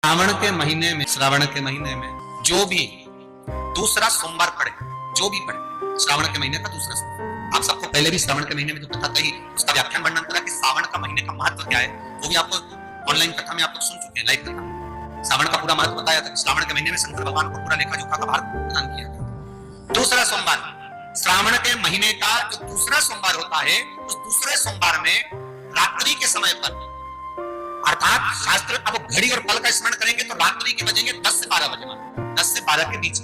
श्रावण के महीने में जो भी दूसरा सोमवार पड़े, जो भी पड़े श्रावण के महीने का दूसरा सोमवार। आप सबको पहले भी श्रावण के महीने में जो कथा कही उसका व्याख्यान वर्णन करा कि श्रावण का महीने का महत्व क्या है, वो भी आपको ऑनलाइन कथा में आप लोग सुन चुके हैं, लाइव कथा। श्रावण का पूरा महत्व बताया था कि श्रावण के महीने में शंकर भगवान को पूरा लेखा जोखा का भार प्रदान किया था। दूसरा सोमवार, श्रावण के महीने का जो दूसरा सोमवार होता है, उस दूसरे सोमवार में रात्रि के समय पर, अर्थात शास्त्र अब घड़ी और पल का स्मरण करेंगे तो रात्रि के बजेंगे 10 से 12 बजे, 10 से 12 के बीच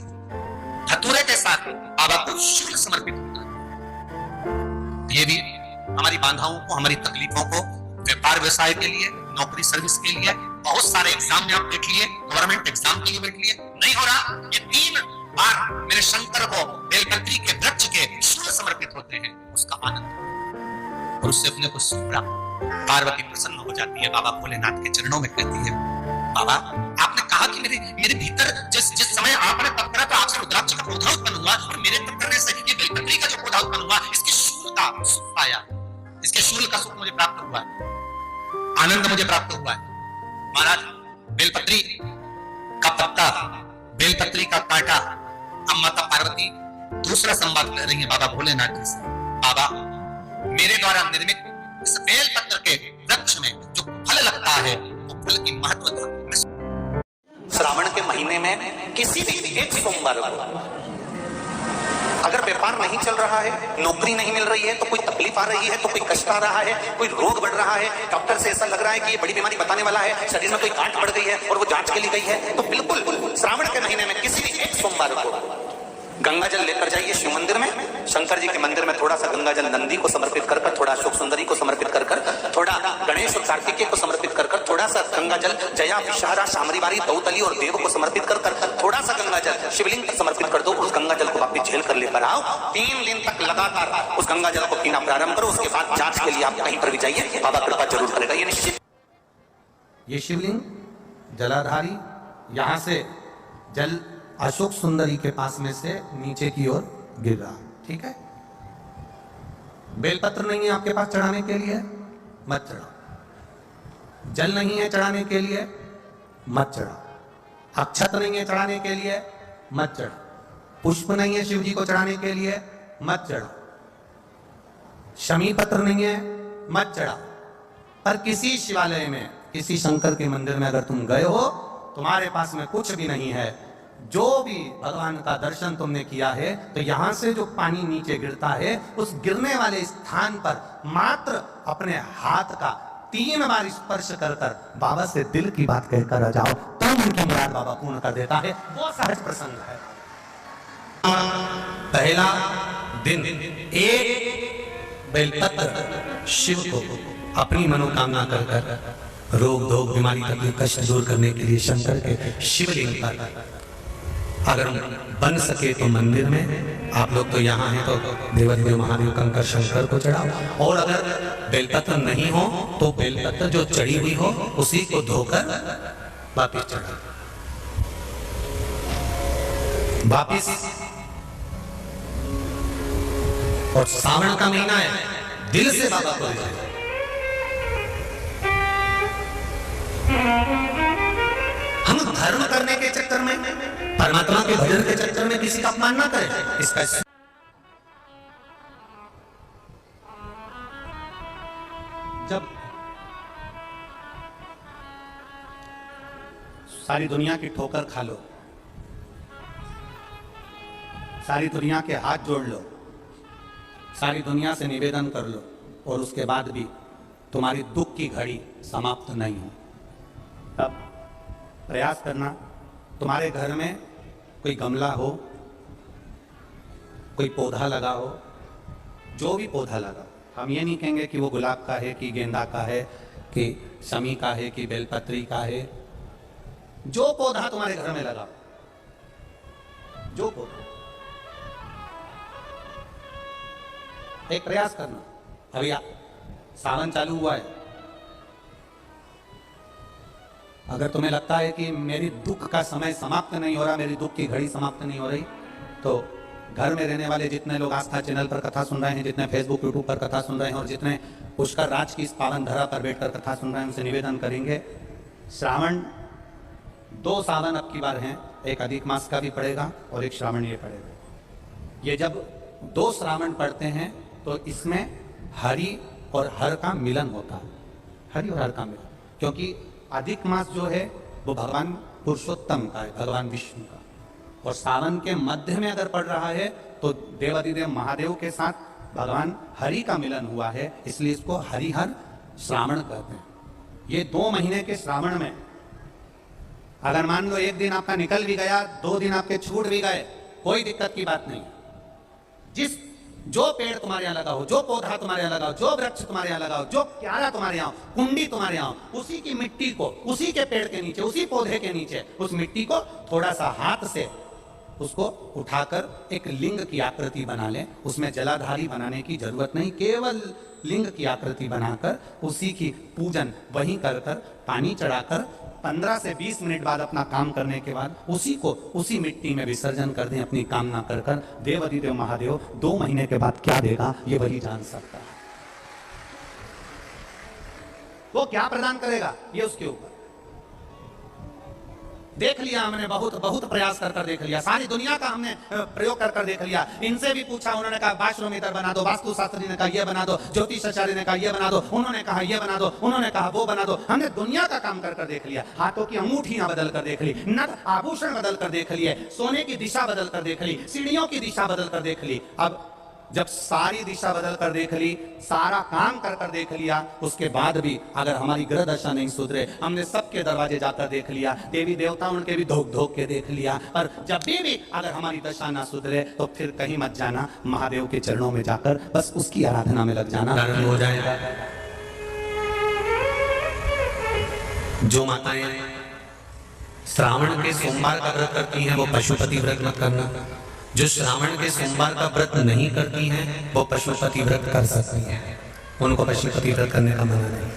धतूरे के साथ बाबा को शुल्क समर्पित होता है। ये भी हमारी बाधाओं को, हमारी तकलीफों को, व्यापार व्यवसाय के लिए, नौकरी सर्विस के लिए, बहुत सारे एग्जाम में आप देख लिए, गवर्नमेंट एग्जाम के लिए बैठ लिए, नहीं हो रहा, ये 3 बार मेरे शंकर को बेलपत्री के वृक्ष के शुल्क समर्पित होते हैं, उसका आनंद और उससे अपने को सुख प्राप्त। पार्वती प्रसन्न हो जाती है, बाबा भोलेनाथ के चरणों में कहती है, बाबा आपने कहा कि मेरे भीतर जिस समय आपने तप करा तो आपसे रुद्राक्ष का पौधा उत्पन्न हुआ और मेरे तप करने से ये बेलपत्री का जो पौधा उत्पन्न हुआ, इसके शूल का सुख पाया, इसके शूल का सुख मुझे प्राप्त हुआ, आनंद मुझे प्राप्त हुआ है। महाराज बेलपत्री का पत्ता, बेलपत्री का कांटा, अब माता पार्वती दूसरा संवाद कर रही है बाबा भोलेनाथ जी से, बाबा मेरे द्वारा निर्मित इस बेल पत्र के वृक्ष में जो फल लगता है वो फल की महत्वता श्रावण के महीने में किसी भी एक सोमवार को अगर व्यापार नहीं चल रहा है, नौकरी नहीं मिल रही है, तो कोई तकलीफ आ रही है, तो कोई कष्ट आ रहा है, कोई रोग बढ़ रहा है, डॉक्टर से ऐसा लग रहा है कि ये बड़ी बीमारी बताने वाला है, शरीर में कोई गांठ बढ़ गई है और वो जांच के लिए गई है, तो बिल्कुल श्रावण के महीने में किसी भी एक सोमवार को गंगा जल लेकर जाइए शिव मंदिर में, शंकर जी के मंदिर में थोड़ा सा गंगा जल नंदी को समर्पित कर, थोड़ा अशोक सुंदरी को समर्पित कर, थोड़ा गणेश और कार्तिकेय को समर्पित कर, थोड़ा सा गंगा जल जया विषहरा शामरीवारी दौतली और देव को समर्पित कर, थोड़ा सा गंगा जल शिवलिंग को समर्पित कर दो। उस गंगा जल को वापस झेल कर लेकर आओ, 3 दिन तक लगातार उस गंगा जल को पीना प्रारंभ करो। उसके बाद जांच के लिए आप कहीं पर भी जाइए, बाबा कृपा जरूर करेगा, ये निश्चित। ये शिवलिंग जलाधारी, यहाँ से जल अशोक सुंदरी के पास में से नीचे की ओर गिर रहा, ठीक है। बेलपत्र नहीं है आपके पास चढ़ाने के लिए, मत चढ़ाओ। जल नहीं है चढ़ाने के लिए, मत चढ़ाओ। अक्षत नहीं है चढ़ाने के लिए, मत चढ़ाओ। पुष्प नहीं है शिव जी को चढ़ाने के लिए, मत चढ़ाओ। शमी पत्र नहीं है, मत चढ़ाओ। पर किसी शिवालय में, किसी शंकर के मंदिर में अगर तुम गए हो, तुम्हारे पास में कुछ भी नहीं है, जो भी भगवान का दर्शन तुमने किया है, तो यहां से जो पानी नीचे गिरता है, उस गिरने वाले स्थान पर मात्र अपने हाथ का 3 बार स्पर्श कर बाबा से दिल की बात कहकर आ जाओ, तो उनकी मुराद बाबा पूर्ण कर देता है। वो सहज प्रसंग है। पहला दिन एक बेलपत्र शिव को अपनी मनोकामना कर रोग धोग बीमारी तकलीफ कष्ट दूर करने के लिए शंकर के शिवलिंग पर, अगर बन सके तो मंदिर में, आप लोग तो यहाँ हैं तो देवदेव महादेव कंकर शंकर को चढ़ाओ, और अगर बेलपत्र नहीं हो तो बेलपत्र जो चढ़ी हुई हो उसी को धोकर वापिस चढ़ाओ। वापिस, और सावन का महीना है, दिल से बाबा को ले। हम धर्म करने के चक्कर में, परमात्मा के भजन के चक्कर में किसी का अपमान ना करें। इसका जब सारी दुनिया की ठोकर खा लो, सारी दुनिया के हाथ जोड़ लो, सारी दुनिया से निवेदन कर लो, और उसके बाद भी तुम्हारी दुख की घड़ी समाप्त नहीं हो, तब प्रयास करना। तुम्हारे घर में कोई गमला हो, कोई पौधा लगा हो, जो भी पौधा लगा, हम ये नहीं कहेंगे कि वो गुलाब का है, कि गेंदा का है, कि शमी का है, कि बेलपत्री का है, जो पौधा तुम्हारे घर में लगा, जो पौधा, एक प्रयास करना। अभी सावन चालू हुआ है, अगर तुम्हें लगता है कि मेरी दुख का समय समाप्त नहीं हो रहा, मेरी दुख की घड़ी समाप्त नहीं हो रही, तो घर में रहने वाले जितने लोग आस्था चैनल पर कथा सुन रहे हैं, जितने फेसबुक यूट्यूब पर कथा सुन रहे हैं, और जितने पुष्कर राज की इस पावन धरा पर बैठकर कथा सुन रहे हैं, उनसे निवेदन करेंगे, श्रावण 2 सावन अब की बार हैं, एक अधिक मास का भी पड़ेगा और एक श्रावणीय पड़ेगा। ये जब 2 श्रावण पड़ते हैं तो इसमें हरि और हर का मिलन होता है, हरि और हर का मिलन, क्योंकि अधिक मास जो है वो भगवान पुरुषोत्तम का है, भगवान विष्णु का, और सावन के मध्य में अगर पड़ रहा है तो देवाधिदेव महादेव के साथ भगवान हरि का मिलन हुआ है, इसलिए इसको हरिहर श्रावण कहते हैं। ये 2 महीने के श्रावण में अगर मान लो 1 दिन आपका निकल भी गया, 2 दिन आपके छूट भी गए, कोई दिक्कत की बात नहीं। जो पेड़ तुम्हारे यहाँ लगा हो, जो पौधा तुम्हारे यहाँ लगा हो, जो वृक्ष तुम्हारे यहाँ लगा हो, जो क्यारा तुम्हारे यहाँ, कुंडी तुम्हारे यहाँ, उसी की मिट्टी को, उसी के पेड़ के नीचे, उसी पौधे के नीचे, उस मिट्टी को थोड़ा सा हाथ से उसको उठाकर एक लिंग की आकृति बना ले। उसमें जलाधारी बनाने की जरूरत नहीं, केवल लिंग की आकृति बनाकर उसी की पूजन वहीं कर पानी चढ़ाकर 15 से 20 मिनट बाद अपना काम करने के बाद उसी को उसी मिट्टी में विसर्जन कर दें, अपनी कामना कर देवाधिदेव महादेव 2 महीने के बाद क्या देगा ये वही जान सकता है। वो क्या प्रदान करेगा ये उसके ऊपर। देख लिया हमने, बहुत प्रयास कर देख लिया, सारी दुनिया का हमने प्रयोग कर देख लिया। इनसे भी पूछा, उन्होंने कहा वाशरूम इधर बना दो, वास्तु शास्त्री ने कहा ये बना दो, ज्योतिषाचार्य ने कहा ये बना दो, उन्होंने कहा ये बना दो, उन्होंने कहा वो बना दो। हमने दुनिया का काम कर देख लिया, हाथों की अंगूठियां बदल कर देख ली, नथ आभूषण बदल कर देख लिए, सोने की दिशा बदल कर देख ली, सीढ़ियों की दिशा बदल कर देख ली। अब जब सारी दिशा बदल कर देख ली, सारा काम कर देख लिया, उसके बाद भी अगर हमारी ग्रह दशा नहीं सुधरे, हमने सबके दरवाजे जाकर देख लिया, देवी देवता उनके भी धोख के देख लिया, और जब भी अगर हमारी दशा ना सुधरे तो फिर कहीं मत जाना, महादेव के चरणों में जाकर बस उसकी आराधना में लग जाना, हो जाएगा। जो माताएं श्रावण के सोमवार का व्रत करती हैं वो पशुपति व्रत मत करना। जो श्रावण के सोमवार का व्रत नहीं करती हैं वो पशुपति व्रत कर सकती हैं, उनको पशुपति व्रत करने का मना नहीं।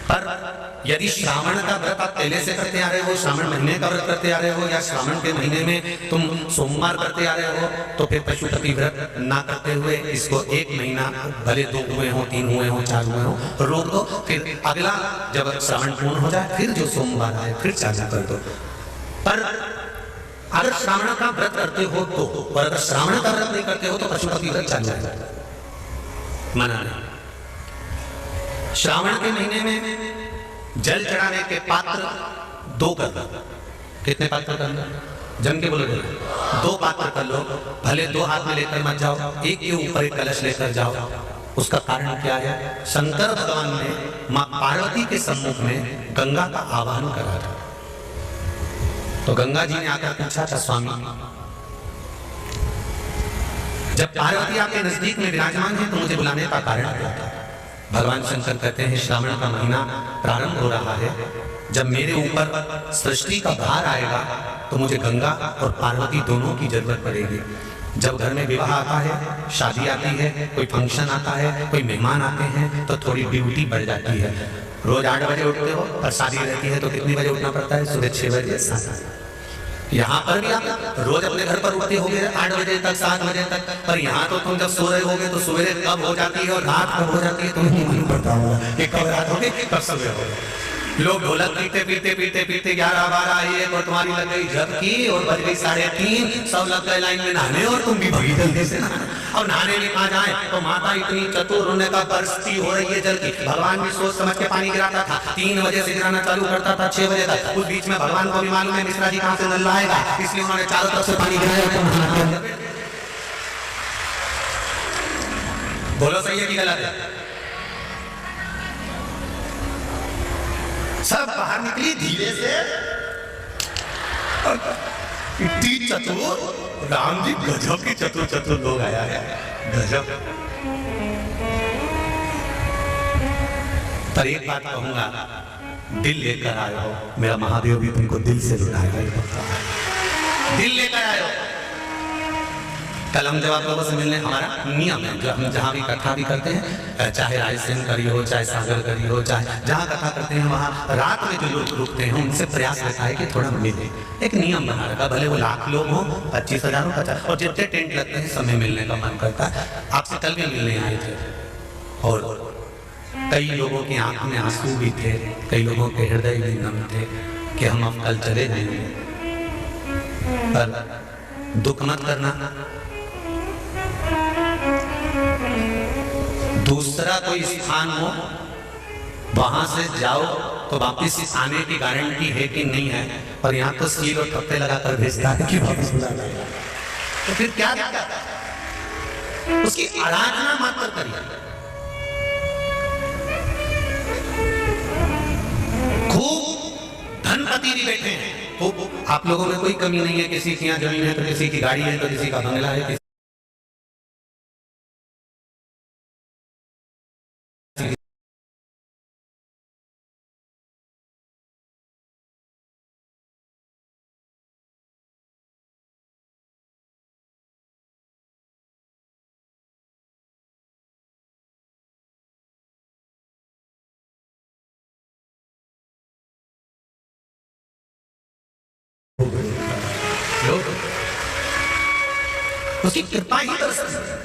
पर यदि श्रावण का व्रत आप पहले से करते आ रहे हो, श्रावण महीने का व्रत करते आ रहे हो, या श्रावण के महीने में तुम सोमवार करते आ रहे हो, तो फिर पशुपति व्रत ना करते हुए इसको 1 महीना, भले 2 हुए हो, 3 हुए हो, 4 हुए हो, रोक दो। फिर अगला जब श्रावण पूर्ण हो जाए फिर जो सोमवार आए फिर चालू कर दो। पर अगर श्रावण का व्रत करते हो तो, और अगर श्रावण का व्रत नहीं करते हो तो पशुपति व्रत चालू है, मना नहीं। श्रावण के महीने में जल चढ़ाने के पात्र 2 कर लो। कितने पात्र कर लो? जम के बोलो 2 पात्र कर लो, भले 2 हाथ में लेकर मत जाओ, एक के ऊपर एक कलश लेकर जाओ। उसका कारण क्या है? शंकर भगवान ने मां पार्वती के सम्मुख में गंगा का आह्वान करा था, तो गंगा जी ने आकर पूछा था, स्वामी जब पार्वती आपके नजदीक में विराजमान है तो मुझे बुलाने का कारण क्या था? भगवान शंकर कहते हैं श्रावण का महीना प्रारंभ हो रहा है, जब मेरे ऊपर सृष्टि का भार आएगा तो मुझे गंगा और पार्वती दोनों की जरूरत पड़ेगी। जब घर में विवाह आता है, शादी आती है, कोई फंक्शन आता है, कोई मेहमान आते हैं तो थोड़ी ड्यूटी बढ़ जाती है। रोज 8 बजे उठते हो और शादी रहती है तो कितनी बजे उठना पड़ता है? सुबह 6 बजे 7 बजे। यहाँ पर भी आप रोज अपने घर पर उठते होगे 8 बजे तक, 7 बजे तक, पर यहाँ तो तुम जब सो रहे होगे तो सवेरे कब हो जाती है और रात कब हो जाती है तुम्हें मालूम पड़ता होगा कि कब रात होगी कब सवेरे होगा। लोग ढोलक पीते 11-12 1 और तुम्हारी लग गई झपकी और बज गई 3:30, सब लग गए लाइन में नहाने और तुम भी भगी जल्दी से। और नहाने भी कहाँ जाए तो माता इतनी चतुर, उन्हें का बरसती हो रही है जल की। भगवान भी सोच समझ के पानी गिराता था, 3 बजे से गिराना चालू करता था 6 बजे तक। उस बीच में भगवान को भी मालूम है मिश्रा जी कहाँ से नल लाएगा, इसलिए उन्होंने चारों तरफ से पानी गिराया। बोलो सही है कि गलत है? सब बाहर निकली धीरे से, इतनी चतुर राम जी, गजब की चतुर लोग आया है, गजब। पर एक बात कहूंगा, दिल लेकर आए हो, मेरा महादेव भी तुमको दिल से लुटाएगा। दिल लेकर आए हो। कल हम जब आप लोगों से मिलने, हमारा नियम है, जो हम जहाँ भी कथा भी करते हैं, चाहे रायसेन करी हो, चाहे सागर करी हो, चाहे जहाँ कथा करते हैं वहाँ रात में जो लोग रुकते हैं उनसे प्रयास रहता है कि थोड़ा मिले। एक नियम बना रखा, भले वो 1,00,000 लोग हो, 25,000 हो, 50, और जितने टेंट लगते हैं समय मिलने का मन करता है। आपसे कल भी मिलने आए थे और कई लोगों की आंख में आंसू भी थे, कई लोगों के हृदय भी नम थे कि हम अब कल चले जाएंगे, पर दुख मत करना, दूसरा कोई स्थान हो वहां से जाओ तो वापिस आने की गारंटी है कि नहीं है, पर यहाँ तो सील और ठप्पे लगाकर भेजता है कि वापिस बुला लाएगा। तो फिर क्या दिक्कत है? उसकी आराधना मात्र करिए। खूब धनपति भी बैठे हैं, खूब, आप लोगों में कोई कमी नहीं है, किसी की यहाँ जमीन है तो किसी की गाड़ी है तो किसी का बंगला है, उसकी कृपा ही कर सकती है।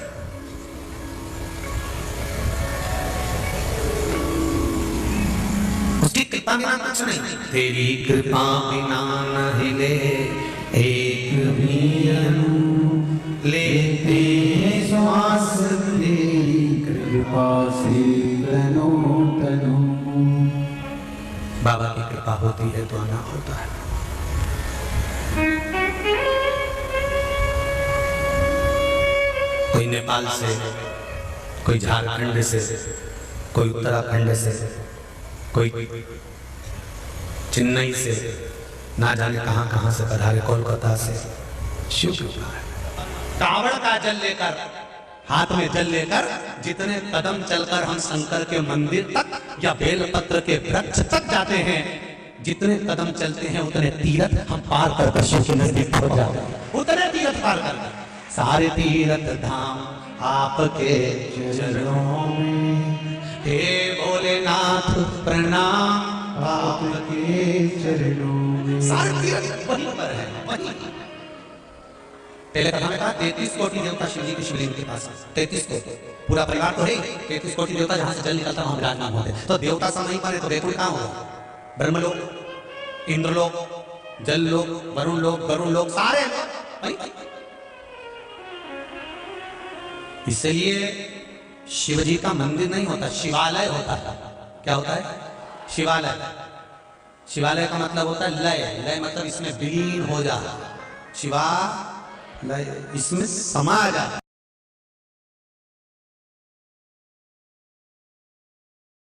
उसकी कृपा बिना कुछ नहीं, तेरी कृपा बिना न हिले एक भी अणु, लेते श्वास तेरी कृपा से तनो तनो। बाबा की कृपा होती है तो आना होता है। कोई नेपाल से, कोई झारखंड से, कोई उत्तराखंड से, कोई चेन्नई से, ना जाने कहां कहां से पधारे, कोलकाता से। शिव कृपा है। कावड़ का जल लेकर, हाथ में जल लेकर जितने कदम चलकर हम शंकर के मंदिर तक या बेलपत्र के वृक्ष तक जाते हैं, जितने कदम चलते हैं उतने तीर्थ हम पार कर शिव के नजदीक पहुंच जाते हैं। उतने तीर्थ पार कर, सारे तीर्थ धाम आपके चरणों में, हे भोलेनाथ प्रणाम आपके चरणों में। सारे तीर्थ वहीं पर है, वहीं। पहले कथा में कहा 33 कोटि देवता शिव जी के शिवलिंग के पास, 33 कोटि, पूरा परिवार तो है, 33 कोटि देवता जहां से जल निकलता वहां विराजमान होते। तो देवता सब नहीं पाए तो वैकुंठ कहां होगा? ब्रह्मलोक, इंद्रलोक, जल लोक, वरुण लोक, सारे इसलिए शिव जी का मंदिर नहीं होता, शिवालय होता है। क्या होता है? शिवालय। शिवालय का मतलब होता है लय, लय मतलब इसमें विलीन हो जा, शिवालय इसमें समा जा।